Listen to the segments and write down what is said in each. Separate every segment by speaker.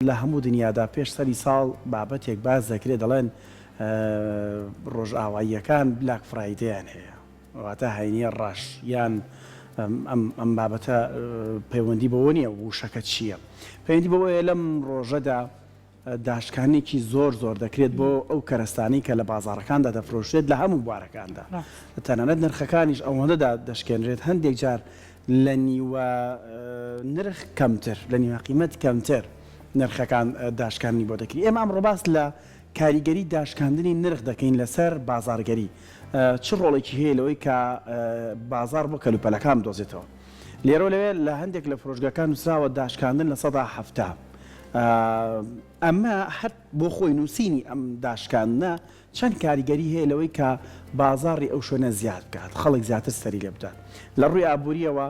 Speaker 1: لە هەموو دنیادا پێش سەری ساڵ بابەتێک باز دەکرێت دەڵێن ڕۆژئاواییەکان بلاک فرایدەیان هەیە واتە هاینیە ڕەش یان ئەم بابەتە پەیوەندی بەوە نییە وشەکە چییە پەیوەندی بەوەیە لەم ڕۆژەدا داشکانێکی زۆر دەکرێت بۆ ئەو کەرەستانی کە لە بازاڕەکاندا دەفرۆشرێت لە هەموو بوارەکاندا تەنانەت نرخەکانیش ئەوەندەدا دەشکێنرێت هەندێک جار لە نیوە نرخ کەمتر لە نیوە قیمەت کەمتر نرخەکان داشکانی بۆ دەکری ئێمە ئەمڕۆ باس لە کاریگەری داشکاندنی نرخ دەکەین لەسەر بازارگەری چ ڕۆڵێکی هەیە لەوەی کە بازار بۆ کەلوپەلەکان بدۆزێتەوە لێرە لەوێ لە هەندێک لە فرۆشگاکان نووسراوە داشکاندن لە 170 ئەمە هەر بۆ خۆی نووسینی ئەم داشکاندنە چەند کاریگەری هەیە لەوەی کە بازاڕی ئەو شوێنە زیاد بکات خەڵک زیاتر سەری لێ بدات لە ڕووی ئابوووریەوە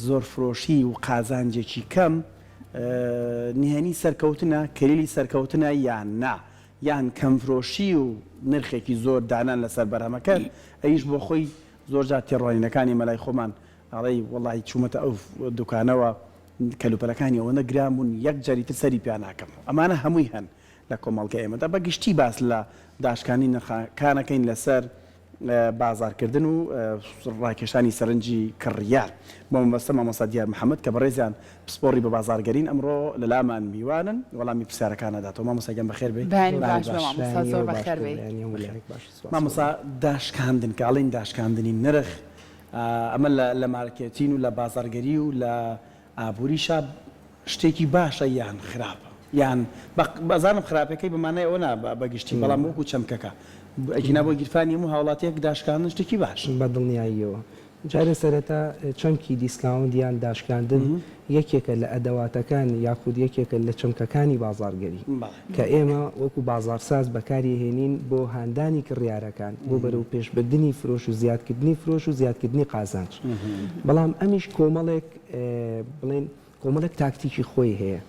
Speaker 1: زۆر فرۆشی و قازانجێکی کەم نهێنی سەرکەوتنە کلیلی سەرکەوتنە یان نا یان کەمفرۆشی و نرخێکی زۆر دانان لەسەر بەرهەمەکان ئەیش بۆ خۆی زۆر جار تێڕوانینەکانی مەلای خۆمان ئەڵێ وەڵی چوومەتە ئەو دوکانەوە کەلوپەلەکانی ئەوەنە گرامون یەک جاریتر سەری پیا ناکەم ئەمانە هەمووی هەن لە کۆمەڵگە ئێمەدا بەگشتی باس لە داشکانی نرخەکانەکەین لەسەر بازارکردن و ڕاکێشانی سەرنجی کڕیار بۆ مەبەستە مامۆستا دیار محەممەد کە بەڕێزیان پسپۆری بە بازارگەرین ئەمڕۆ لە لامان میوانن وەڵامی پرسیارەکانەداتەوە مامۆستاگەم بەخێر بێ مامۆستا داشکاندن کاڵین داشکاندنی نرخ ئەمە لە مارکێتین و لە بازارگەری و لە ئابووری شاب شتێکی باشە یان خراپە یان بەزانم خراپەکەی بمانای ئەوە نا بەگشتی بەڵام وەکو چەمکەکە ئەجینا بۆ گیرفانی هەموو هاوڵاتیەک داشکاندن شتێکی باش
Speaker 2: بەدڵنیاییەوە جارە سەرەتا چەمکی دیسکاوندیان داشکاندن یەکێکە لە ئەدەواتەکان یاخود یەکێکە لە چەمکەکانی بازارگەری کە ئێمە وەکو بازارساز بەکاری هێنین بۆ هاندانی کڕیارەکان بۆ بەرەو پێشبردننی فرۆش و زیادکردنی فرۆش و زیادکردنی قازانج بەڵام ئەمیش کۆمەڵێک بڵێن کۆمەڵێک تاکتیکی خۆی هەیە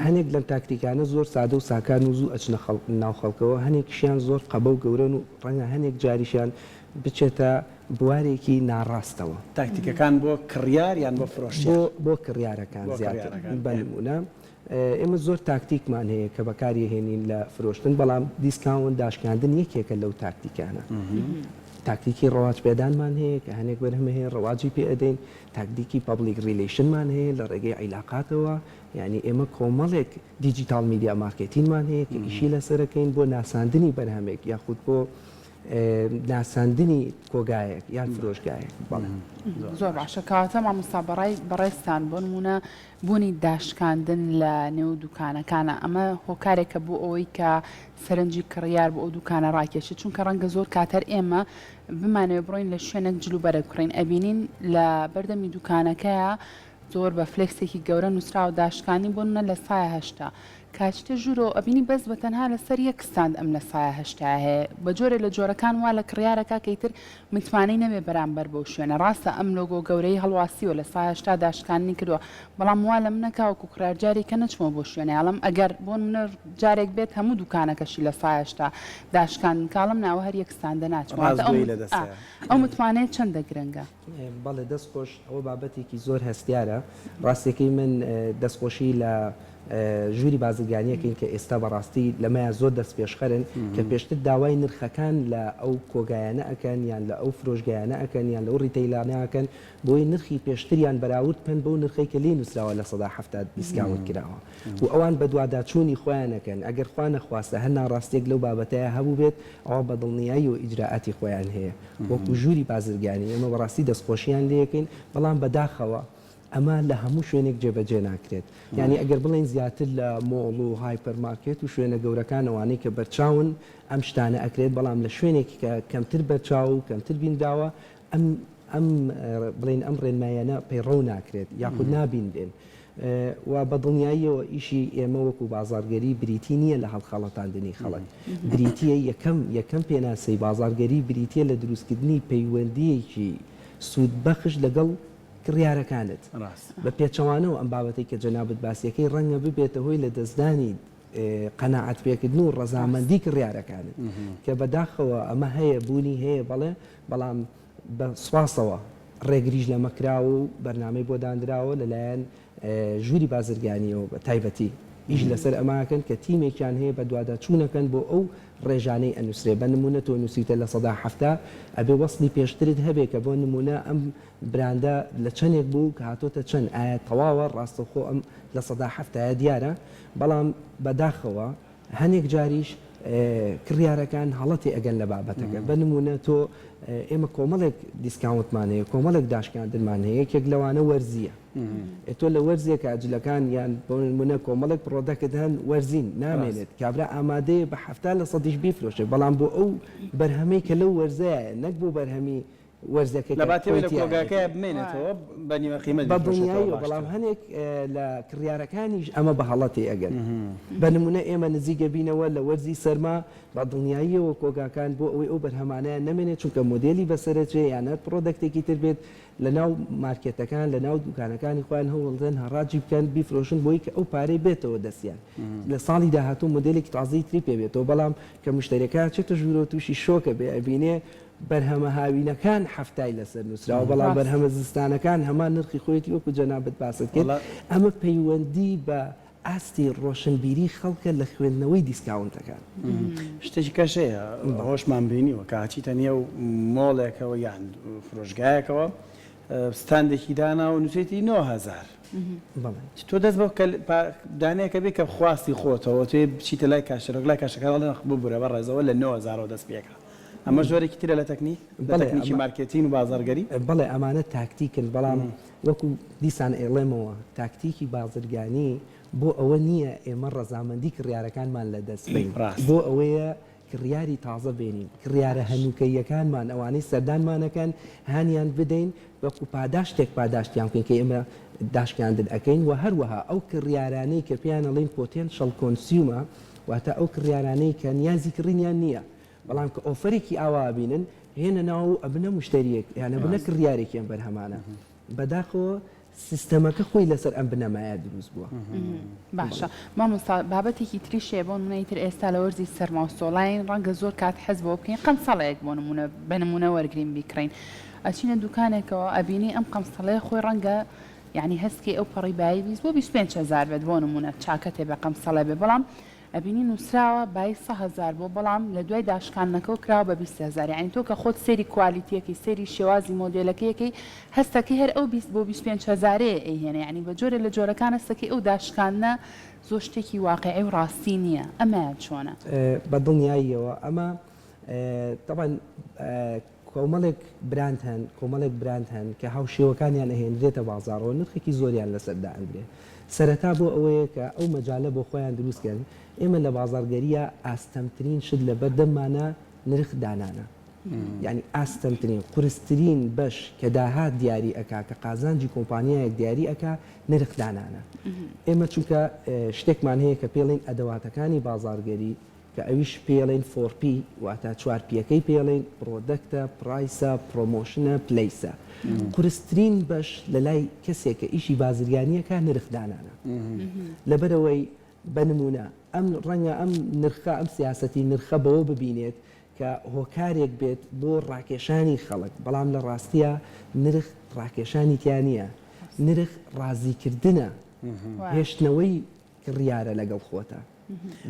Speaker 2: هەنێک لەم تاکتیکانە زۆر سادە و ساکان و زوو ئەچنە ناو خەڵکەوە هەنێکیشیان زۆر قەبە و گەورن و ڕەنگە هەنێک جاریشیان بچێتە بوارێکی ناڕاستەوە
Speaker 1: تاکتیکەکان بۆ کڕیار یان بۆ فرۆشی
Speaker 2: بۆ کڕیارەکان زیاتر بەنمونە ئێمە زۆر تاکتیکمان هەیە کە بەکاری هێنین لە فرۆشتن بەڵام دیسکاوند داشکاندن یەکێکە لەو تاکتیکانە تاکتیکی ڕەواج پێدانمان هەیە کە هەنێک بەرهەمە هەیە ڕەواجی پێ ئەدەین تاکتیکی پابلیک ریلیشنمان هەیە لە ڕێگەی عیلاقاتەوە یعنی ئێمە کۆمەڵێک دیجیتال میدیا مارکتینمان هەیە کە ئیشی لەسەرەکەین بۆ ناساندنی بەرهەمێک یاخود بۆ ناساندنی کۆگایەک یان فرۆشگایەک
Speaker 3: زۆر باشە کەواتە مامۆستا بەڕێستان بۆ نمونە بوونی داشکاندن لە نێو دوکانەکانە ئەمە هۆکارێکە بۆ ئەوەی کە سەرنجی کڕیار بۆ ئەو دوکانە ڕاکێشێت چونکە ڕەنگە زۆر کاتەر ئێمە بمانەوێ بڕۆین لە شوێنێک جلو بەرە بکڕین ئەبینین لە بەردەمی دوکانەکەیە زۆر بە فلێکسێکی گەورە نووسراوە داشکانی بۆنە لە سایە هەشتا کاتتە ژوورۆ ئەبینی بەس بە تەنها لەسەر یەک ستاند ئەم لە سایە هەشتا هەیە بە جۆرە لە جۆرەکان وا لە کڕیارەکە کەیتر متمانەی نەبێ بەرامبەر بەو شوێنە ڕاستە ئەم لۆگۆ گەورەی هەڵواسیوە لە سایە هەشتا داشکانی کردووە بەڵام وا لە منەکەوەکو کڕارجاری کە نەچمەوە بۆ شوێنە ئەڵم ئەگەر بۆ منە جارێک بێت هەموو دوکانەکەشی لە سایە هەشتا داشکان کاڵم ناوە هەر یەک ستاندە ناچمەوە ئەو متمانەیە چەندە گرنگە
Speaker 2: بەڵێ دەستخۆش ئەوە بابەتێکی زۆر هەستیارە ڕاستێکی من دەستخۆشی لە ژووری بازرگانیەکەین کە ئێستا بەڕاستی لەمەیە زۆر دەست پێشخەرن کە پێشتر داوای نرخەکان لە ئەو کۆگایانە ئەکەن یان لە ئەو فرۆژگایانە ئەکەن یان لە ئەو ڕیتەیلانە ئەکەن بۆی نرخی پێشتریان بەراورد پێن بەو نرخی کە لێ نووسراوە لە 170 دیسکاونت کراوە و ئەوان بە دوواداچوونی خۆیانەکەن ئەگەر خوا نەخواستە هەر ناڕاستێک لەو بابەتەیە هەبوو بێت ئەوە بەدڵنیایی و ئیجراعاتی خۆیان هەیە وەکو ژووری بازرگانی ئێمە بەڕاستی دەستخۆشیان لێەکەین بەڵام بەداخەوە ئەمە لە هەموو شوێنێک جێبەجێ ناکرێت یعنی ئەگەر بڵێن زیاتر لە مۆڵ و هایپەرمارکێت و شوێنە گەورەکانەوەی کە بەرچاون ئەم شتانە ئەکرێت بەڵام لە شوێنێکی کە کەمتر بەرچاو و کەمتر بینداوە ئەم بڵێن ئەم ڕێنمایانە پەیڕەو ناکرێت یاخود نابیندێن و بەدڵنیاییەوە ئیشی ئێمە وەکو بازارگەری بریتی نییە لە هەڵخەڵەتاندنی خەڵک بریتیە یەکەم پێناسەی بازارگەری بریتە لە دروستکردنی پەیوەندیەکی سوودبەخش لەگەڵ کڕیارەکانت بە پێچەوانەوە ئەم بابەتی کە جەنابەت باسیەکەی ڕەنگە ببێتە هۆی لە دەستدانی قەناعەت پێکردن و ڕەزامەندی کڕیارەکانت کە بەداخەوە ئەمە هەیە بوونی هەیە بەڵام بە سواسەوە ڕێگریش لەمە کراوە و بەرنامەی بۆ دانراوە لەلایەن ژووری بازرگانیەوە بە تایبەتی ئیش لەسەر ئەماکەن کە تیمێکیان هەیە بە دووادا چوونەکەن بۆ ئەو ڕێژانەی ئەنووسێ بە نمونە تۆ نووسیتە لە سەدا هەفتە ئەبێ وەسڵی پێشترت هەبێ کە بۆ نمونە ئەم براندا لە چەندێک بوو کە هاتۆتە چەند ئایا تەواوە ڕاستەخۆ ئەم لە سەدا هەفتەیە دیارە بەڵام بەداخەوە هەنێک جاریش کڕیارەکان هەڵەتی ئەگەن لە بابەتەکە بە نمونە تۆ ئێمە کۆمەڵێک دیسکاونتمان هەیە کۆمەڵێک داشکاندنمان هەیە یەکێک لەوانە وەرزیە تۆ لە وەرزێکە ئەجلەکان یان بۆ نمونە کۆمەڵێک پرۆدەکت هەن وەرزین نامێنێت کابرا ئامادەیە بە هەفتە لە سەدیش بیفرۆشێ بەڵام بۆ ئەو بەرهەمەی کە لەو وەرزەیە نەک بۆ بەرهەمی وەرزەکە
Speaker 1: لە باتێ لە کۆگاکەیە بمێنێتەوە بە نیوە قیمەت
Speaker 2: بە دنیای بەڵام هەنێک لە کڕیارەکانیش ئەمە بە هەڵەتی ئەگەن بە نمونە ئێمە نزیگە بینەوە لە وەرزی سەرما بە دنیاییەوە کۆگاکان بۆ ئەوەی ئەو بەرهەمانەیە نەمێنێت چونکە مۆدلی بەسەرەجێ یانە پرۆدەکتێکی تر بێت لە ناو مارکێتەکان لە ناو دوکانەکانی خۆیان هەوڵدەن هەڕاجی بکەن بیفرۆشن بۆی کە ئەو پارەی بێتەوە دەستیان لە ساڵی داهاتوو مۆدلێکی تازەی تری پێ بێتەوە بەڵام کە مشتریەکە چێتە ژوورۆ تووشی شۆکە بێ ئەبینێ بەرهەمە هاوینەکان هەفتای لەسەر نووسراوە بەڵام بەرهەمە زستانەکان هەمان نرخی خۆیەتی وەکو جەنابەت باست کرد ئەمە پەیوەندی بە ئاستی ڕۆشنبیری خەڵکە لە خوێندنەوەی دیسکاونتەکان
Speaker 1: شتێکی کەشەیە هۆشمان بینیوە کاچیتە نێو مۆڵێکەوە یان فرۆژگایەکەوە ستاندێکی دانا و نووسێتی 9000 تۆ دەست بۆ دانەیەکە بێ کە خواستی خۆتەوە توێ بچیتە لای کاشەرۆک لای کاشەکان ببوورە بە ڕێزەوە لە 9000 دەست پێکە ئەمە زۆرێکی ترە لە تەکنیک تەکنیکی مارکێتین و بازاڕگەری
Speaker 2: بەڵێ ئەمانە تاکتیکن بەڵام وەکو دیسان ئێڵێمەوە تاکتیکی بازرگانی بۆ ئەوە نییە ئێمە ڕەزامەندی کڕیارەکانمان لە دەست بین بۆ ئەوەیە کڕیاری تازە بێنین کڕیارە هەنووکەیەکانمان ئەوانەی سەردانمانەکەن هانیان بدەین وەکو پاداشتێک پاداشتیان بکەین کە ئێمە داشکاندن ئەەکەین و هەروەها ئەو کڕیارانەی کە پێیان ئەڵێن پۆتێنشەڵ کۆنسیومە واتە ئەو کڕیارانەی کە نیازی کڕینیان نییە بەڵام کە ئۆفەرێکی ئاوا بینن هێنە ناو ئەبنە مشتریەک یانە بنە کڕیارێکیان بەرهەمانە بەداخەوە سیستەمەکە خۆی لەسەر ئەم بنەمایە دروست بووە
Speaker 3: باشە مامۆستا بابەتێکی تریشێ بۆ نمونەیتر ئێستا لە وەرزی سەرما و سۆڵین ڕەنگە زۆر کات حەز بۆ بکەین قەمسەڵەیەک بۆ نمونە بە نمونە وەرگرین بیکڕین ئەچینە دوکانێکەوە ئەبینی ئەم قەمسەڵەیە خۆی ڕەنگە یعنی هەستکی ئەو پەڕی بایی بیست بۆ 25,000 بێت بۆ نمونە چاکەتێ بە قەمسەڵە بێ بەڵام ئەبینی نووسراوە بای 100,000 بۆ بەڵام لە دوای داشکانەکەەوە کراوە بە 20,000 یعنی تۆ کە خۆت سێری کوالیتیەکەی سێری شێوازی مۆدلەکەیەکەی هەستەکەی هەر ئەو 20 بۆ 25,000 ئەیهێنە یعنی بە جۆرە لە جۆرەکان هەستەکەی ئەو داشکانە زۆر شتێکی واقعی و ڕاستی نییە ئەمە چۆنە
Speaker 2: بە دڵنیاییەوە ئەمە طبعا کۆمەڵێک کۆمەڵێک براند هەن کە هاوشێوەکانیان ئەهێنرێتە بازاڕەوە نرخێکی زۆریان لەسەردا ئەنرێت سەرەتا بۆ ئەوەیە کە ئەو مەجالە بۆ خۆیان دروستکەن ئێمە لە بازارگەریە ئاستەمترین شت لە بەردەممانە نرخ دانانە یعنی ئاستەمترین قورسترین بەش کە داهات دیاری ئەکا کە قازانجی کۆمپانیایەک دیاری ئەکا نرخ دانانە ئێمە چونکە شتێکمان هەیە کە پێڵین ئەدەواتەکانی بازارگەری کە ئەویش پێڵین 4P واتە 4Pەکەی پێڵین پرۆدەکتە پرایسە پرۆمۆشنە پلیسە قورسترین بەش لە لای کەسێک کە ئیشی بازرگانیەکە نرخدانانە لەبەرەوەی بەنمونە ئەم ڕەنگە ئەم نرخە ئەم سیاسەتی نرخە بەوە ببینێت کە هۆکارێک بێت بۆ ڕاکێشانی خەڵک بەڵام لە ڕاستیە نرخ ڕاکێشانی تیانە نرخ ڕازیکردنە هێشتنەوەی کڕیارە لەگەڵ خۆتە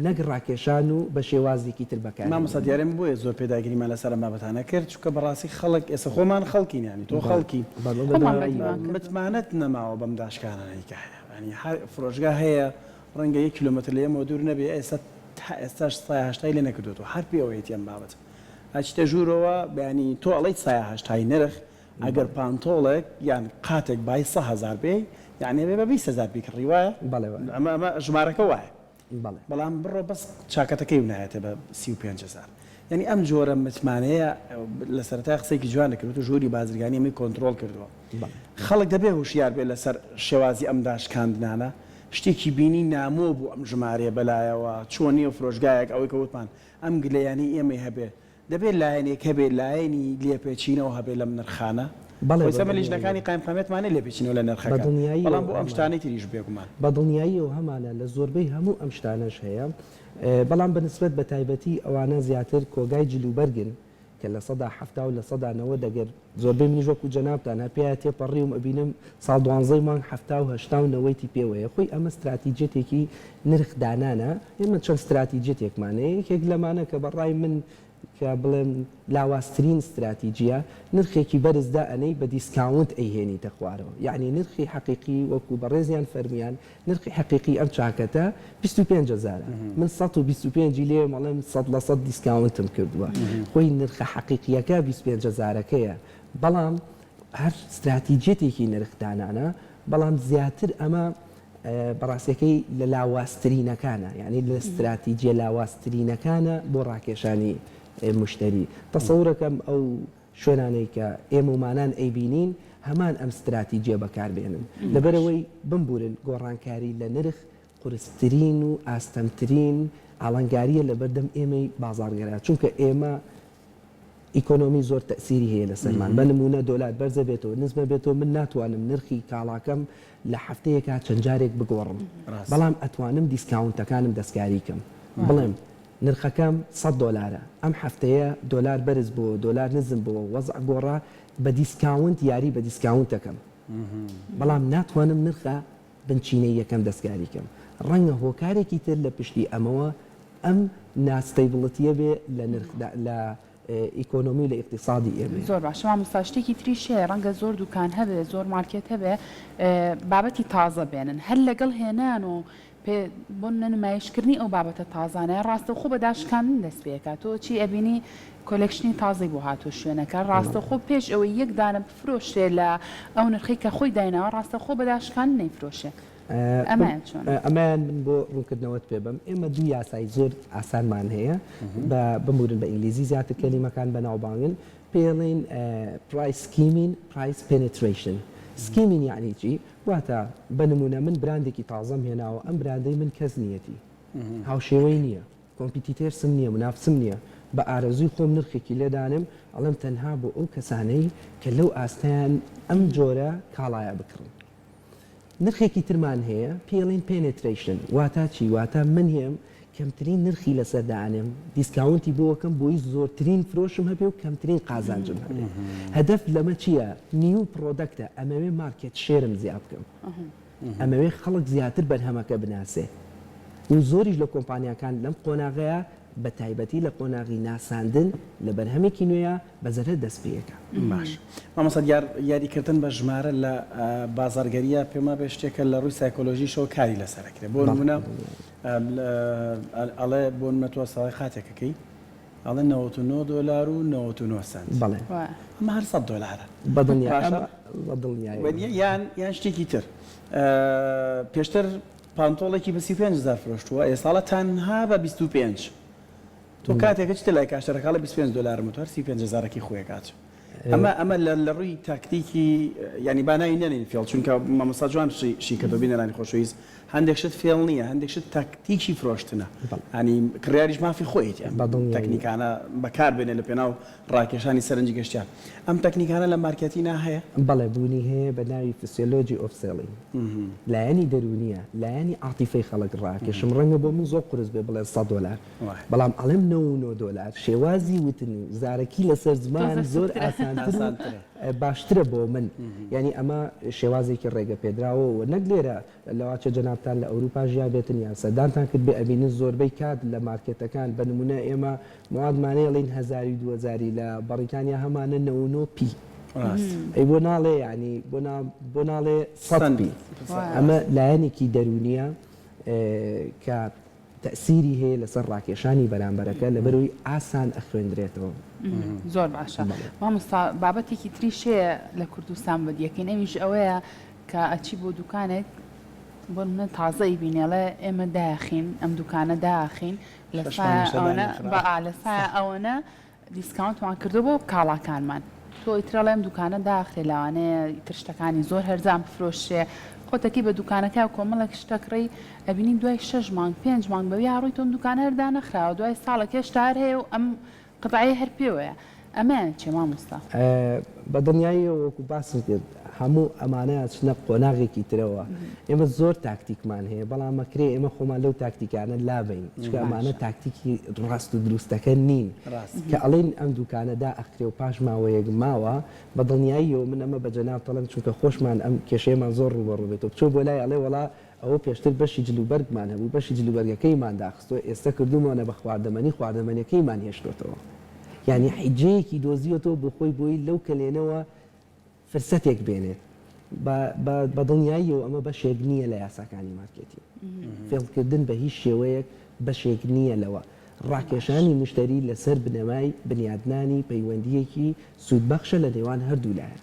Speaker 2: نەک ڕاکێشان و بە شێوازێکی تر بەکار
Speaker 1: مامۆستا دیارێم بۆیە زۆر پێداگیریمان لەسەر بابەتانە کرد چونکە بەڕاستی خەڵک ئێستا خۆمان خەڵکین ینی تۆ خەڵکی متمانەت نەماوە بەم داشکانانەیکە هەیە ینی فرۆژگا هەیە ڕەنگە 1 کیلۆمەتر لە ئێمە دوور نەبێ ئێستاش سایهشتای لێ نەکردوەوە هەر پێوەیەتی ئەم بابەت ئەچتە ژوورەوە بەینی تۆ ئەڵەی سایهشتای نرخ ئەگەر پانتۆڵێک یان قاتێک بای 100,000 بێ یعنی بێ بە 20,000 بیکڕی وایە ئەمە ژمارەکە وایە بەڵام بڕۆ بەس چاکەتەکەی ونایەتە بە 35,000 یعنی ئەم جۆرە متمانەیە لە سەرەتا قسێکی جوان دەکرێت و ژووری بازرگانی ئەمەی کۆنتترۆل کردووە خەڵک دەبێ هوشیار بێت لەسەر شێوازی ئەم داشکاندنانە شتێکی بینی نامۆ بوو ئەم ژمارە بەلایەوە چۆنی و فرۆژگایەک ئەوەی کە وتمان ئەم گلەیانی ئێمە هەبێ دەبێت لایەنێک هەبێت لایەنی لێپێچینەوە هەبێت لەم نرخانە بەڵێ لیژنەکانی قایمقامێتمانە لێپێچینەوە لە نرخەکە بەڵام بۆ ئەم شتانەی تریش بێگومان
Speaker 2: بە دڵنیاییەوە هەمانە لە زۆربەی هەموو ئەم شتانەش هەیە بەڵام بەنسبەت بە تایبەتی ئەوانە زیاتر کۆگای جلوبەرگن کە لە سەدا ه و لە سەدانەوە دەگەر زۆربەی منیش وەکو جەنابتانە پێ تێپەڕی و ئەبینم ساڵ 12 مانگ ه و 90ی پێوەیە خۆی ئەمە استراتیجێتێکی نرخدانانە ئێمە چەند استراتیجێتێکمانەیە یەکێک لەمانە کە بەڕای من کە بڵێم لاوااسترین استراتیجیە نرخێکی بەرزدا ئەنەی بە دیسکاونت ئەیهێنیتە خوارەوە یعنی نرخی حقیقی وەکو بەڕێزیان فەرمیان نرخی حقیقی ئەم چاکەتە 25,000 من 125 لێ مەڵێم 100% دیسکاونتم کردووە خۆی نرخە حقیقیەکە 25,000ەکەیە بەڵام هەر استراتیجێتێکی نرخدانانە بەڵام زیاتر ئەمە بەڕاستیەکەی لە لاوااسترینەکانە یعنی لە استراتیجیە لاوااسترینەکانە بۆ ڕاکێشانی مشتری تەسەورەکەم ئەو شوێنانەی کە ئێمە ومانان ئەیبینین هەمان ئەم استراتیجیە بەکاربێنن لەبەرەوەی بمبورن گۆڕانکاری لە نرخ قورسترین و ئاستەمترین ئاڵنگاریە لە بەردەم ئێمەی بازاڕگەرە چونکە ئێمە ئیکۆنۆمی زۆر تەسیری هەیە لە سەرمان بە نمونە دۆلار بەرزە بێتەوە نزمە بێتەوە من ناتوانم نرخی کاڵاکەم لە هەفتەیەکە چەند جارێک بگۆڕم بەڵام ئەتوانم دیسکاونتەکانم دەستکاری کەم بڵێم نرخەکەم $100 ئەم هەفتەیە دۆلار بەرز بۆ دۆلار نزم بۆ وەزع گۆڕا بە دیسکاونت یاری بە دیسکاونتەکەم بەڵام ناتوانم نرخە بنچینەی یەکەم دەستکاری کەم ڕەنگە هۆکارێکی تر لە پشتی ئەمەوە ئەم ناستەیبڵەتیە بێ لە نرخدا لە ئیکۆنۆمی لە اقتصادی ئێمە
Speaker 3: زۆر باشە مامۆستاشتێکی تریشەیە ڕەنگە زۆر دوکان هەبێ زۆر مارکێت هەبێ بابەتی تازە بێنن هەر لەگەڵ هێنان و بۆ نمایشکردنی ئەو بابەتە تازانەیە ڕاستەخۆ بەداشکاندن دەست پێکات تۆ چی ئەبینی کۆلێکشنی تازی بۆ هاتوو شوێنەکە ڕاستەخۆ پێش ئەوەی یەک دانە بفرۆشێ لە ئەو نرخی کە خۆی داینەوە ڕاستەخۆ بەداشکاندن نەیفرۆشێ
Speaker 2: ئەمان من بۆ ڕوونکردنەوەت پێ بم ئێمە دوو یاسای زۆر ئاسانمان هەیە بمورن بە ئینگلیزی زیاتر کەلیمەکان بەناوبانگن پێڵین پرایس سکیمین پرایس پێنتریشن سکیمین یعنی چی واتە بە نمونە من براندێکی تازەم هێناوە ئەم براندەی من کەس نیەتی هاوشێوەی نییە کۆمپیتیتێرسم نییە منافسم نییە بە ئارەزوی خۆم نرخێکی لێدانم ئەڵم تەنها بۆ ئەو کەسانەی کە لەو ئاستیان ئەم جۆرە کاڵایە بکڕن نرخێکی ترمان هەیە پێڵین پێنتریشن واتە چی واتە من هێم کەمترین نرخی لەسەردانم دیسکاونتی بۆکەم بۆی زۆرترین فرۆشم هەبێ و کەمترین قازانجم هەبێ هەدەف لەمە چییە نیو پرۆدەکتە ئەمەوێ مارکێت شێرم زیاد بکەم ئەمەوێ خەڵک زیاتر بەرهەمەکە بناسێ و زۆریش لە کۆمپانیەکان لەم قۆناغەیە بە تایبەتی لە قۆناغی ناساندن لە بەرهەمێکی نوێیە بەزەرە دەست پێەکە
Speaker 1: باش مامۆستا یاریکردن بە ژمارە لە بازارگەریە پێما بێ شتێکە لە ڕووی سایکۆلۆژیشەوە کاری لەسەرەکرێت بۆ نمونە ئەڵێ بۆ نمەتوە ساڵی خاتێکەکەی ئەڵێ $99 و 99 سنت
Speaker 2: بەڵێ
Speaker 1: ئەمە هەر $100 یان شتێکی تر پێشتر پانتۆڵێکی بە 35,000 فرۆشتووە ئێساڵە تەنها بە 25 تۆ کاتێکە چتە لای کاشتەرەکە لە $25 متوەر 35,000ی خۆیەکات ئەمە لە ڕووی تاکتیکی ینی بانایی نێنین فێڵ چونکە مامۆستا جوان شیکەتەوە بینەرانی خۆشەویست هەندێک شت فێڵ نییە هەندێک شت تاکتیکی فرۆشتنە ینی کڕیاریش مافی خۆیەتی تەکنیکانە بەکاربێنێ لە پێناو ڕاکێشانی سەرنجی گەشتیان ئەم تەکنیکانە لە مارکەتی ناهەیە
Speaker 2: بەڵێ بوونی هەیە بە ناوی فسیۆلۆجی ئۆفسێڵی لایەنی دەرونیە لایەنی عاتیفەی خەڵک ڕاکێشم ڕەنگە بۆ من زۆر قورس بێ بڵێ $100 بەڵام ئەڵێم $99 شێوازی وتن و زارەکی لەسەر زمان زۆر ئاسانتر باشترە بۆ من یعنی ئەمە شێوازێکی ڕێگە پێدراوە و نەک لێرە لەواچە جەنابتان لە ئەوروپا ژیا بێتن یان سەردانتان کرد بێ ئەبینن زۆربەی کات لە مارکێتەکان بە نمونە ئێمە موادمانەیەڵین 1000 لە بەریتانیا هەمانە 99p ئەی بۆ ناڵێ ینی بۆ ناڵێ 100p ئەمە لایەنێکی دەرونیە کە تەسیری هەیە لەسەر ڕاکێشانی بەرامبەرەکە لەبەرەوەی ئاسان ئەخوێندرێتەوە
Speaker 3: زۆر باشە مامۆستا بابەتێکی تریشەیە لە کوردستان بەدیەکەین ئەویش ئەوەیە کە ئەچی بۆ دوکانێک بۆ منە تازەی بینێڵێ ئێمە داخین ئەم دوکانە داخین لە سایە ئەوەنە دیسکاونتمان کردو بۆ کاڵاکانمان تۆ ئیترەڵێ ئەم دوکانە داخێ لەوانەیە ترشتەکانی زۆر هەرزان بفرۆشێ خۆتەکی بە دوکانەکە و کۆمەڵێک شتەکڕی ئەبینی دوای 6 مانگ 5 مانگ بەوی هاڕووی تۆم دوکانە هەردا نەخراوە دوای ساڵێک هێشتا هەر هەیە و ئەم قەتعی هەر پێوەیە ئەمە چێ مامۆستا
Speaker 2: بە دنیای وەکو باسی کرد هەموو ئەمانە چنە قۆناغێکی ترەوە ئێمە زۆر تاکتیکمان هەیە بەڵام مەکرێ ئێمە خۆمان لەو تاکتیکانە لابین چکە ئەمانە تاکتیکی ڕاست و دروستەکە نین کە ئەڵێن ئەم دوکانەدا ئەخرێ و پاش ماوەیەک ماوە بە دڵنیاییەوە من ئەمە بە جەناب دەڵێم چونکە خۆشمان ئەم کێشەیەمان زۆر ڕوبەڕوو بێتەوە بچۆ بۆ لای ئەڵێ وەڵا ئەوە پێشتر بەشی جلوبەرگمان هەبوو بەشی جلوبەرگەکەیمان داخستۆ ئێستا کردومانە بە خواردەمەنیەکەیمان هێشتۆتەوە یعنی حیجەیەکی دۆزیەوە بۆ خۆی بۆی لەو کلێنەوە فرسەتێک بێنێت بە دڵنیاییەوە ئەمە بەشێک نییە لە یاساکانی مارکێتی فێڵکردن بە هیچ شێوەیەک بەشێک نییە لەوە ڕاکێشانی مشتری لەسەر بنەمای بنیادنانی پەیوەندیەکی سوودبەخشە لە نێوان هەردوو لایە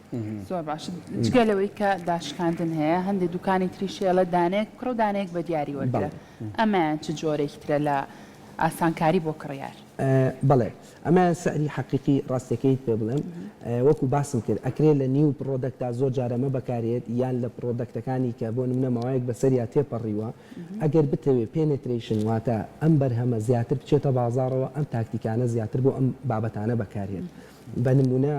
Speaker 3: زۆر باش جگە لەوەی کە داشکاندن هەیە هەندێک دوکانی تریشێڵە دانێک کڕ و دانێک بە دیاری وەرگرە ئەمەیان چ جۆرێکی ترە لە ئاسانکاری بۆ کڕیار
Speaker 2: بەڵێ ئەمە سەری حەقیقی ڕاستەکەیت پێ بڵێم وەکو باسم کرد ئەکرێت لە نیو پرۆدەکتا زۆر جارەمە بەکارێت یان لە پرۆدەکتەکانی کە بۆ نمونە ماوەیەک بەسەریا تێپەڕیوە ئەگەر بتەوێت پێنێتریشن واتە ئەم بەرهەمە زیاتر بچێتە بازارەوە ئەم تاکتیکانە زیاتر بۆ ئەم بابەتانە بەکارێت بە نمونە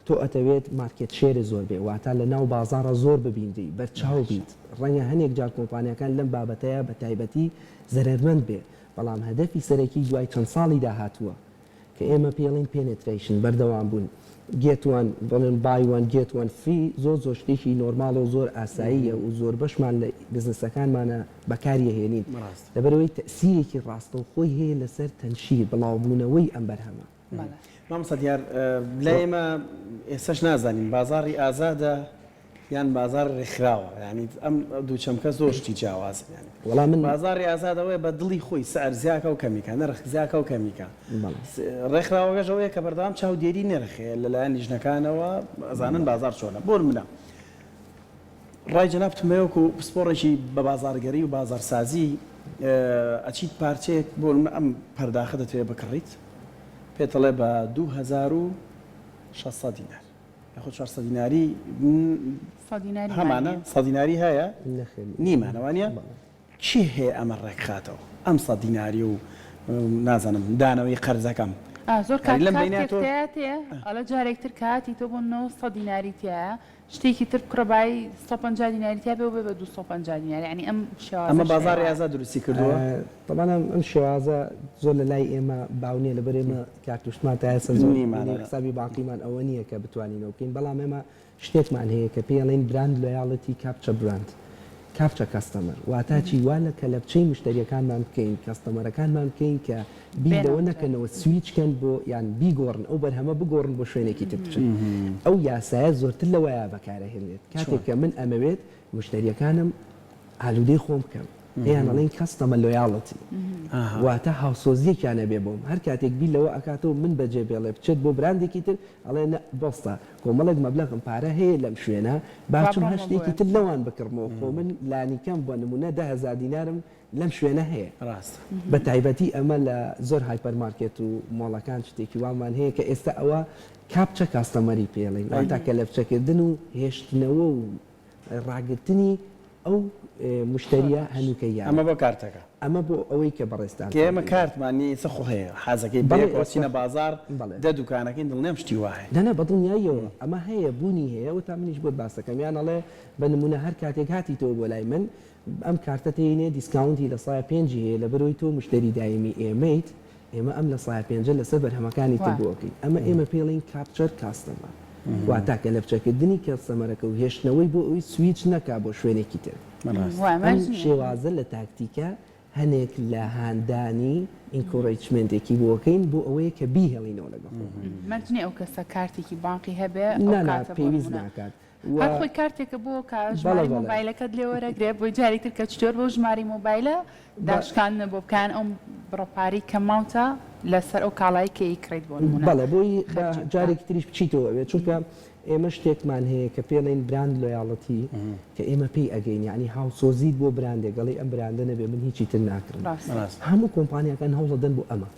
Speaker 2: تۆ ئەتەوێت مارکێت شێری زۆر بێ واتە لە ناو بازارە زۆر ببیندی بەرچاو بیت ڕەنگە هەنێک جار کۆمپانیەکان لەم بابەتەیە بە تایبەتی زەرمەند بێ بەڵام هەدەفی سەرەکی دوای چەند ساڵی داهاتووە کە ئێمە پێڵین پێنێتریشن بەردەوام بوون گێتوان بڵێن بایوان گێتوان فری زۆر شتێکی نۆرماڵ و زۆر ئاساییە و زۆر بەشمان لە بزنسەکانمانە بەکاریە هێنین لەبەرەوەی تەسیرێکی ڕاستە و خۆی هەیە لەسەر تەنشیر بڵاوبوونەوەی ئەم بەرهەمە
Speaker 1: مامۆستا دیار لە ئێمە ئێستاش نازانین بازاڕی ئازادە یان بازار ڕێکخراوە ینی ئەم دووچەمکە زۆر شتی جیاوازن
Speaker 2: وەڵام من
Speaker 1: بازاڕی ئازادەوەی بە دڵی خۆی سەر زیاکە و کەمیکە نرخ زیاکە و کەمیکە ڕێکخراوەکەشەوەیە کە بەردەوام چاودێری نرخێ لەلایەن لیژنەکانەوە ئەزانن بازار چۆنە بۆ منە ڕای جەناب تومەیەوەکو پسپۆڕێکی بە بازارگەری و بازارسازی ئەچیت پارچەیەک بۆ ئەم پەرداخە دەتوێت بکڕیت پێتەڵێ بە 2600 دینار یاخۆ 400 دیناری هەمانە 100 دیناری هەیە نیمانەوانە چی هەیە ئەمە ڕێکخاتەوە ئەم 100 دیناری و نازانم دانەوەی قەرزەکەم
Speaker 3: زۆر کاتێتەیە ئەلە جارێکتر کاتی تۆ بۆ 900 دیناری تایە شتێکی تر بکڕبای 150 دیناری تا بێ بێ بە 250 دیناری ینی ئەم
Speaker 1: ئەمە بازاری ئازاد دروستی کردووە
Speaker 2: طبعا ئەم شێوازە زۆر لە لای ئێمە باونیە لەبەر ئێمە کارتوشمان تا ئێستا زۆر حسابی باقیمان ئەوە نییە کە بتوانینەوە بکەین بەڵام ئێمە شتێکمان هەیە کە پێڵین براند لۆیاڵەتی کاپچە براند کاپچە کاستەمەر واتە چی وانە کە لە بچەی مشتریەکانمان بکەین کاستەمەرەکانمان بکەین کە بیرەوە نەکەنەوە سویچکەن بۆ یان بیگۆڕن ئەو بەرهەمە بگۆڕن بۆ شوێنێکی تر بچن ئەو یاسایە زۆرتر لەوەیە بەکارەهێنێت کاتێک کە من ئەمەوێت مشتریەکانم ئالودەی خۆم بکەم پێیان ئەڵێن کاستەمە لۆیاڵەتی واتە هاوسۆزیەکیانە بێ بۆم هەر کاتێک بی لەوە ئەکاتەوە من بەجێ بێڵێ بچێت بۆ براندێکی تر ئەڵێ بۆستە کۆمەڵێک مەبلەغم پارە هەیە لەم شوێنە باچم هەشتێکی تر لەوان بکڕمەوە خۆ من لانیکەم بۆ نمونە 10,000 دینارم لەم شوێنە هەیە بە تایبەتی ئەمە لە زۆر هایپەرمارکێت و مۆڵەکان شتێکی وامان هەیە کە ئێستا ئەوە کاپچە کاستەمەری پێڵین تاکە لە بچەکردن و هێشتنەوە و ڕاگرتنی ئەو مشتریە هەنووکەیە
Speaker 1: ئەمە بۆ کارتەکە
Speaker 2: ئەمە بۆ ئەوەی کە بەڕێستان
Speaker 1: ئێمە کارتمانی سەخۆ هەیە حازەکەی بەڵێچینە بازار دە دوکانەکەین دڵنیام شتی وایە
Speaker 2: دەنە بەدڵنیاییەوە ئەمە هەیە بوونی هەیە و تا منیش بۆ باسەکەمیان ئەڵێ بە نمونە هەر کاتێک هاتیتەوە بۆ لای من ئەم کارتە تێنێ دیسکاونتی لە 5 هەیە لە بەرۆی تۆ مشتری دایمی ئێمەیت ئێمە ئەم لە 5 لەسەر بەرهەمەکانی تر بۆکەی ئەمە ئێمە پێڵین کاپچەر کاستەمە واتاکە لە بچەکردنی کەسەمەرەکە و هێشتنەوەی بۆ ئەوی سویچ نەکا بۆ شوێنێکی تر شێوازە لە تاکتیکە هەنێک لە هاندانی ئینکۆڕیجمنتێکی بۆکەین بۆ ئەوەیە کە بیهێڵینەوە لەگەڵ
Speaker 3: مەجنێ ئەو کەسە کارتێکی بانقی هەبێ
Speaker 2: پێویست ناکات
Speaker 3: هەر خۆی کارتێکە بۆ کە ژماری مۆبایلەکەت لێوەرەگرێت بۆی جارێکتر کە چۆر بۆ ژماری مۆبایلە داشکاندنە بۆ بکەن ئەم بڕۆپاری کەماوتە لەسەر ئەو کاڵایی کە ئیکڕیت بۆ نمونە
Speaker 2: بەڵێ بۆی جارێکی تریش بچیتەوە بێت چونکە ئێمە شتێکمان هەیە کە پێڵێن براند لۆیاڵەتی کە ئێمە پێی ئەگەین یعنی هاوسۆزیت بۆ براندێک گەڵی ئەم براندە نەبێ من هیچی تر ناکردم هەموو کۆمپانیەکان هەوڵ دەدەن بۆ ئەمە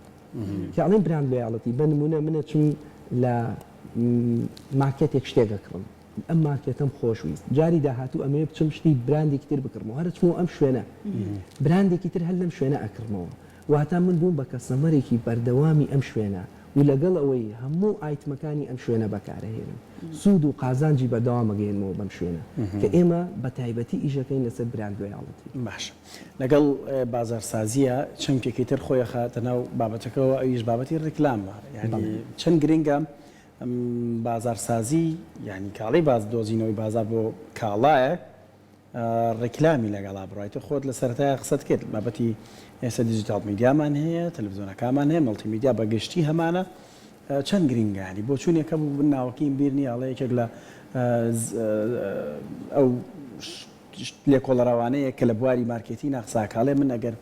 Speaker 2: کە ئەڵێن براند لۆیاڵەتی بە نمونە منە چون لە مارکێتێک شتێکەکڕم ئەم مارکێتم خۆشویست جاری داهاتوو ئەمێ بچم شتی براندێکی تر بکڕمەوە هەر چمەوە ئەم شوێنە براندێکی تر هەر لەم شوێنە ئەکڕمەوە واتە من بووم بە کەسەمەرێکی بەردەوامی ئەم شوێنە و لەگەڵ ئەوەی هەموو ئایتمەکانی ئەم شوێنە بەکارهێنن سوود و قازانجی بەردەوامەگەێنمەوە بەم شوێنە کە ئێمە بە تایبەتی ئیژەکەین لەسەر براندگوێڵەتی
Speaker 1: باش لەگەڵ بازارسازیە چەمکێکی تر خۆی خاتە ناو بابەتەکەەوە ئەویش بابەتی ڕێکلامە یعنی چەند گرنگە بازارسازی ینی کاڵی باز دۆزینەوەی بازار بۆ کاڵایە ڕێکلامی لەگەڵا بڕایتە خۆت لە سەرەتای قسەت کرد بابەتی ئێستا دیجیتال میدیامان هەیە تەلەڤیزیۆنەکانمان هەیە مەڵتیمیدیا بەگشتی هەمانە چەند گرنگانی بۆ چوونێکە بوو بناوەکەیم بیرنی ئاڵە یەکێک لە ئەو لێکۆڵەڕەوانەیە کە لە بواری مارکێتی ناقساکاڵێ من ئەگەر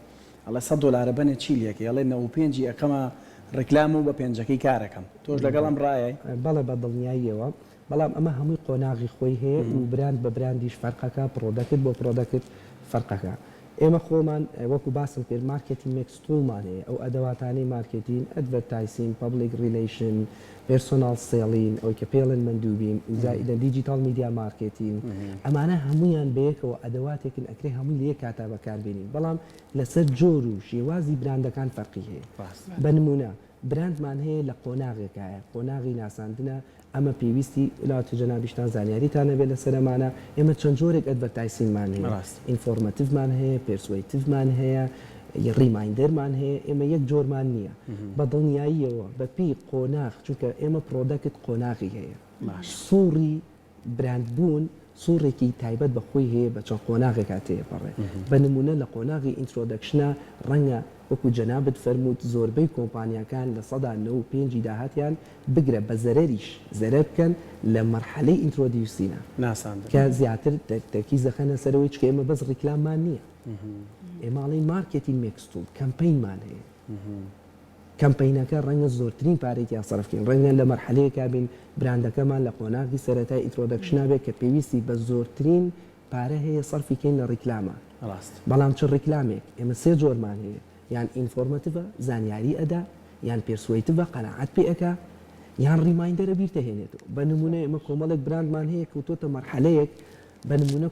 Speaker 1: ئەڵێ $100 بنە چیلێکی ئەڵێ 95 ئەەکەمە ڕێکلام و بە پێنجەکەی کارەکەم تۆش لەگەڵم ڕایە
Speaker 2: بەڵێ بە دڵنیاییەوە بەڵام ئەمە هەمووی قۆناغی خۆی هەیە و براند بە براندیش فەرقەکە پرۆدەکت بۆ پرۆدەکت فەرقەکە ئێمە خۆمان وەکو باسم کرد مارکێتینگ میکس تولمان هەیە ئەو ئەدەواتانەی مارکێتین ئەدڤەرتایزینگ پابلیک ریلیشن پێرسۆناڵ سێڵین ئەوەی کە پێڵن مندوبین زائیدە دیجیتال میدیا مارکێتین ئەمانە هەمویان بەیەکەوە ئەدەواتێکن ئەکرێ هەمووی لە یەک کاتا بەکاربێنین بەڵام لەسەر جۆر و شێوازی براندەکان فەرقی هەیە بە نمونە براندمان هەیە لە قۆناغێکایە قۆناغی ناساندنە ئەمە پێویستی وڵاتی جەنابیشتان زانیاریتانە بێت لە سەرمانە ئێمە چەند جۆرێک ئەدڤەرتایزینگمان هەیە ئینفۆرمەتیڤمان هەیە پێرسوەیتیڤمان هەیە ڕیمایندەرمان هەیە ئێمە یەک جۆرمان نییە بە دڵنیاییەوە بەپی قۆناغ چونکە ئێمە پرۆدەکت قۆناغی هەیە سووڕی براندبوون سوورێکی تایبەت بەخۆی هەیە بە چەند قۆناغێکا تێپەڕێ بە نمونە لە قۆناغی ئینترۆدەکشنە ڕەنگە وەکو جەنابەت فەرمووت زۆربەی کۆمپانیەکان لە 95 داهاتیان بگرە بە زەرەریش زەرەر بکەن لە مەرحەلەی ئینترۆدیوسینە کە زیاتر تەرکیز دەخەنە سەرەوەی چکە ئێمە بەس ڕیکلاممان نییە ئێماڵی مارکێتینگ میکستول کەمپەینمان هەیە کەمپەینەکە ڕەنگە زۆرترین پارێکیان سەرفکەین ڕەنگە لە مەرحەلەیەکا بین براندەکەمان لە قۆناغی سەرەتای ئینترۆدەکشنا بێت کە پێویستی بە زۆرترین پارە هەیە سەرفیکەین لە ڕیکلامە بەڵام چ ڕیکلامێک ئێمە سێ جۆرمان هەیە یان ئینفۆرمەتیڤە زانیاری ئەدا یان پێرسوەیتیڤە قەناعەت پێ ئەکا یان ڕیمایندەرە بیرتەهێنێتەوە بە نمونە ئێمە کۆمەڵێک براندمان هەیە کەوتۆتە مەرحەلەیەک بە نمونە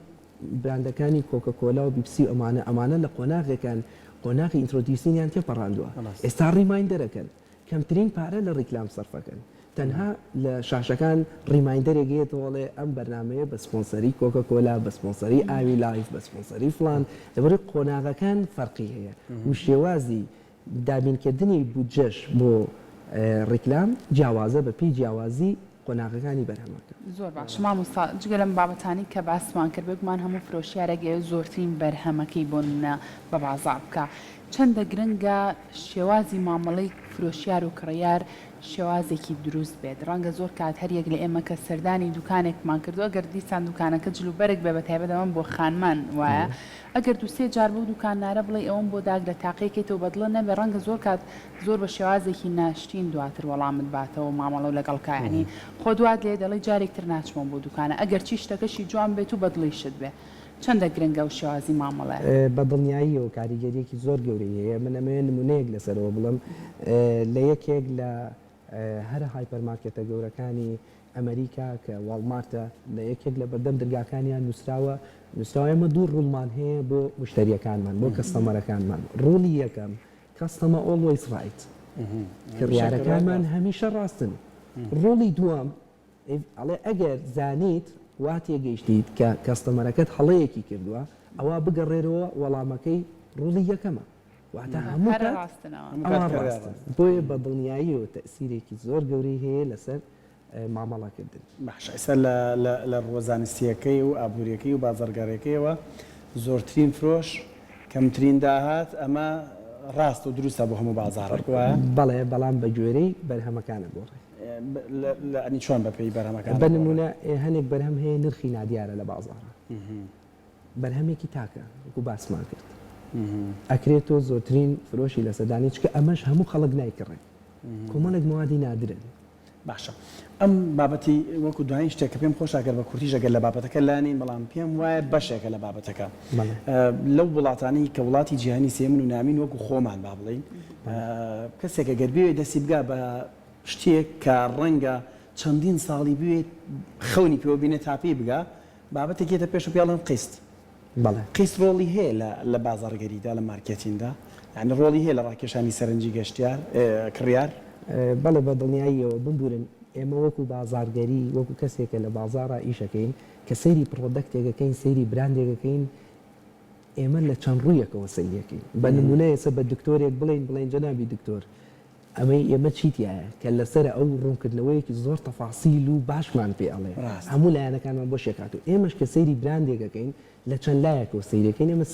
Speaker 2: براندەکانی کۆکەکۆلا و بیپسی و ئەمانە لە قۆناغێکان قۆناغی ئینترۆدیوسینیان تێپەڕاندووە ئێستا ڕیمایندەرەکەن کەمترین پارە لە ڕیکلام سەرفەکەن تەنها لە شاشەکان ڕیمایندەرێکێتەوەڵێ ئەم بەرنمەیە بە سپۆنسەری کۆکەکۆلا بە سپۆنسەری ئاوی لایف بە سپۆنسەری فلان لەبەرەوەی قۆناغەکان فەرقی هەیە و شێوازی دابینکردنی بودجەش بۆ ڕیکلام جیاوازە بە پێی جیاوازی قۆناغەکانی بەرهەمەکە
Speaker 3: زۆر باش مامۆستا جگە لەم بابەتانی کە باسمان کرد بگومان هەموو فرۆشیارێک زۆرترین بەرهەمەکەی بۆ نمونە بە بازار بکە چەندە گرنگە شێوازی مامەڵەی فرۆشیار و کڕیار شێوازێکی دروست بێت ڕەنگە زۆر کات هەریەک لە ئێمە کە سەردانی دوکانێکمان کردو ئەگەر دیسان دوکانەکە جلوبەرێک بێ بە تایبەت ئەوەم بۆ خانمان وایە ئەگەر دوسێ جار بوو دوکانارە بڵێ ئەوم بۆ داگ لە تاقیەکەیتەوە بەدڵە نەبێ ڕەنگە زۆر کات زۆر بە شێوازێکی ناشتین دواتر وەڵامت باتەوە مامەڵە و لەگەڵکایانی خۆ دوات لێ دەڵی جارێکتر ناچمەوە بۆ دوکانە ئەگەر چی شتەکەشی جوان بێت و بەدڵیشت بێ چەندە گرنگە و شێوازی مامەڵە
Speaker 2: بە دڵنیاییەوە کاریگەریەکی زۆر گەورەی هەیە من ئەمەیە نمونەیەک لەسەرەوە بڵم لە یەکێک لە هەر هایپەرمارکێتە گەورەکانی ئەمریکا کە واڵمارتە لە یەکێک لە بەردەم دەرگاکانیان نووسراوە ئێمە دوو ڕوڵمان هەیە بۆ مشتریەکانمان بۆ کەستەمەرەکانمان ڕوڵی یەکەم کەستەمە ئۆڵوەیز ڕایت کڕیارەکانمان هەمیشە ڕاستن ڕوڵی دووەم ئەڵێ ئەگەر زانیت وا تێگەیشتیت کە کەستەمەرەکەت هەڵەیەکی کردووە ئەوە بگەڕێرەوە وەڵامەکەی ڕوڵی یەکەمە واتە هەموو ڕاستن بۆیە بە دڵنیایی و تەسیرێکی زۆر گەورەی هەیە لەسەر مامەڵەکردن
Speaker 1: باش ئێستا لە ڕۆزانستیەکەی و ئابوووریەکەی و بازرگارەکەیەوە زۆرترین فرۆش کەمترین داهات ئەمە ڕاست و دروستە بۆ هەموو بازارڕ وایە
Speaker 2: بەڵێ بەڵام بە گوێرەی بەرهەمەکانە بۆڕێ
Speaker 1: ئەنی چۆن بەپێی بەرهەمەکان
Speaker 2: بە نمونە هەنێک بەرهەم هەیە نرخی نادیارە لە بازارە بەرهەمێکی تاکە وەکو باسمان کرد ئەکرێتەوە زۆرترین فرۆشی لە سەردانی چکە ئەمەش هەموو خەڵک نایکڕێن کۆمەڵێک موادی نادرن
Speaker 1: باشە ئەم بابەتی وەکو دوایین شتێک کە پێم خۆشاگەر بە کورتی ژەگەر لە بابەتەکە لانی بەڵام پێم وایە بەشێکە لە بابەتەکە لەو وڵاتانی کە وڵاتی جیهانی سێمن و نامین وەکو خۆمان با بڵین کەسێکە گەربێ دەستی بگا بە شتێک کە ڕەنگە چەندین ساڵی بوێت خەونی پێوە بینێت تاپی بگا بابەتێکێتە پێش و پیاڵم قیست قیست ڕۆڵی هەیە لە بازارگەریدا لە مارکێتیندا یعنی ڕۆڵی هەیە لە ڕاکێشانی سەرنجی گەشتیار کڕیار
Speaker 2: بەڵێ بە دڵنیاییەوە بمبورن ئێمە وەکو بازارگەری وەکو کەسێکە لە بازارە ئیشەکەین کە سەیری پرۆدەکتێکەکەین سەیری براندێکەکەین ئێمە لە چەند ڕوویەکەوە سەیرەکەین بە نمونەیەسە بە دکتۆرێک بڵین جەنابی دکتۆر ئەمەی ئێمە چیتیایە کە لەسەر ئەو ڕوونکردنەوەیەکی زۆر تەفاسیل و باشمان پێ ئەڵێ هەموو لایەنەکانمان بۆ شێکات و ئێمەش کە سەیری براندێکەکەین لە چەند لایەکەوە سەیرەکەین ئێمە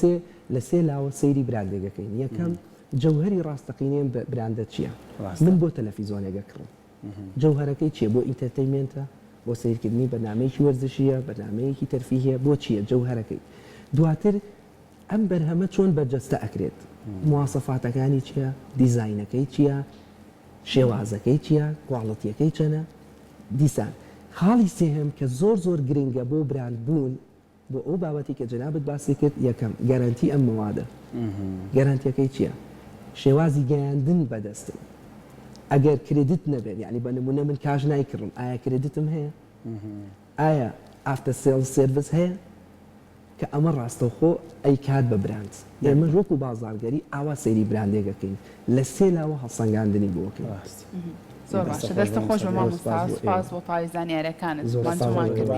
Speaker 2: لە سێ لاوە سەیری براندێکەکەین یەکەم جەوهری ڕاستەقینێن بە براندە چییە من بۆ تەلەڤیزۆنێگە کڕم جەوهرەکەی چییە بۆ ئینتەرتەینمنتە بۆ سیرکردنی بەنامەیەکی وەرزشیە بەنامەیەکی تەرفیهەیە بۆ چییە جەوهرەکەی دواتر ئەم بەرهەمە چۆن بەرجەستە ئەکرێت مواسەفاتەکانی چییە دیزاینەکەی چییە شێوازەکەی چییە کوڵەتیەکەی چەنە دیسان خاڵی سێهم کە زۆر گرنگە بۆ براند بوون بۆ ئەو بابەتی کە جەنابەت باسی کرد یەکەم گەرانتی ئەم موادە گەرانتیەکەی چییە شێوازی گەیاندن بەدەستن ئەگەر کردیت نەبێت یعنی بە نمونە من کاژ نایکڕم ئایا کردیتم هەیە ئایا ئافتە سێڵ سێرڤیس هەیە کە ئەمە ڕاستەوخۆ ئەی کات بە براند ئێمە وەکو بازارگەری ئاوا سەیری براندێکەکەین لە سێ لاوە هەڵسەنگاندنی بۆکەین
Speaker 3: زۆر باشە دەستە خۆش بە مامۆستا سوپاس بۆ پاویزانیارەکانت زمانتومان کرد.